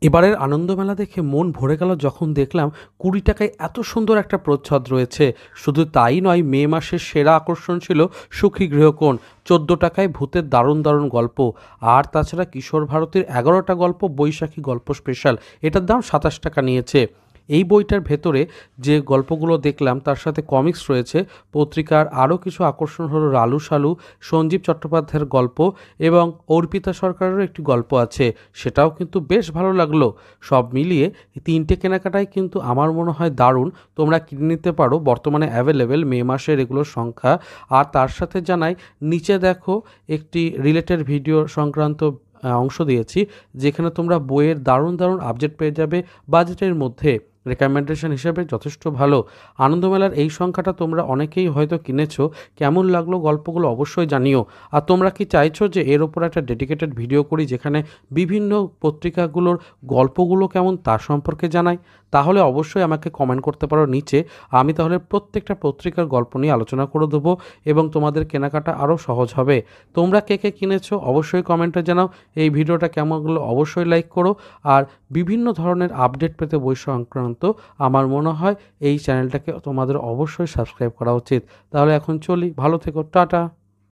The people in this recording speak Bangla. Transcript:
এবারের আনন্দমেলা দেখে মন ভরে গেল যখন দেখলাম 20 টাকায় এত সুন্দর একটা প্রচ্ছদ রয়েছে। শুধু তাই নয়, মে মাসের সেরা আকর্ষণ ছিল সুখী গৃহকোণ। 14 টাকায় ভূতের দারুণ দারুণ গল্প। আর তাছাড়া কিশোর ভারতীর 11টা গল্প বৈশাখী গল্প স্পেশাল, এটার দাম 27 টাকা নিয়েছে। এই বইটার ভেতরে যে গল্পগুলো দেখলাম তার সাথে কমিক্স রয়েছে। পত্রিকার আরও কিছু আকর্ষণ হলো রালু সালু, সঞ্জীব চট্টোপাধ্যায়ের গল্প এবং অর্পিতা সরকারেরও একটি গল্প আছে, সেটাও কিন্তু বেশ ভালো লাগলো। সব মিলিয়ে এই 3টে কেনাকাটাই কিন্তু আমার মনে হয় দারুণ। তোমরা কিনে নিতে পারো, বর্তমানে অ্যাভেলেবেল মে মাসের এগুলোর সংখ্যা। আর তার সাথে জানাই, নিচে দেখো একটি রিলেটেড ভিডিও সংক্রান্ত অংশ দিয়েছি, যেখানে তোমরা বইয়ের দারুণ দারুণ আপডেট পেয়ে যাবে বাজেটের মধ্যে। রেকমেন্ডেশন হিসেবে যথেষ্ট ভালো। আনন্দমেলার এই সংখ্যাটা তোমরা অনেকেই হয়তো কিনেছো। কেমন লাগলো গল্পগুলো অবশ্যই জানিও। আর তোমরা কি চাইছো যে এর ওপর একটা ডেডিকেটেড ভিডিও করি, যেখানে বিভিন্ন পত্রিকাগুলোর গল্পগুলো কেমন তার সম্পর্কে জানাই? তাহলে অবশ্যই আমাকে কমেন্ট করতে পারো নিচে। আমি তাহলে প্রত্যেকটা পত্রিকার গল্প নিয়ে আলোচনা করে দেবো এবং তোমাদের কেনাকাটা আরও সহজ হবে। তোমরা কে কে কিনেছো অবশ্যই কমেন্টে জানাও। এই ভিডিওটা কেমন লাগলো অবশ্যই লাইক করো। আর বিভিন্ন ধরনের আপডেট পেতে বই সংক্রান্ত আমার মনে হয় এই চ্যানেলটাকে তোমাদের অবশ্যই সাবস্ক্রাইব করা উচিত। তাহলে এখন চলি, ভালো থেকো, টাটা।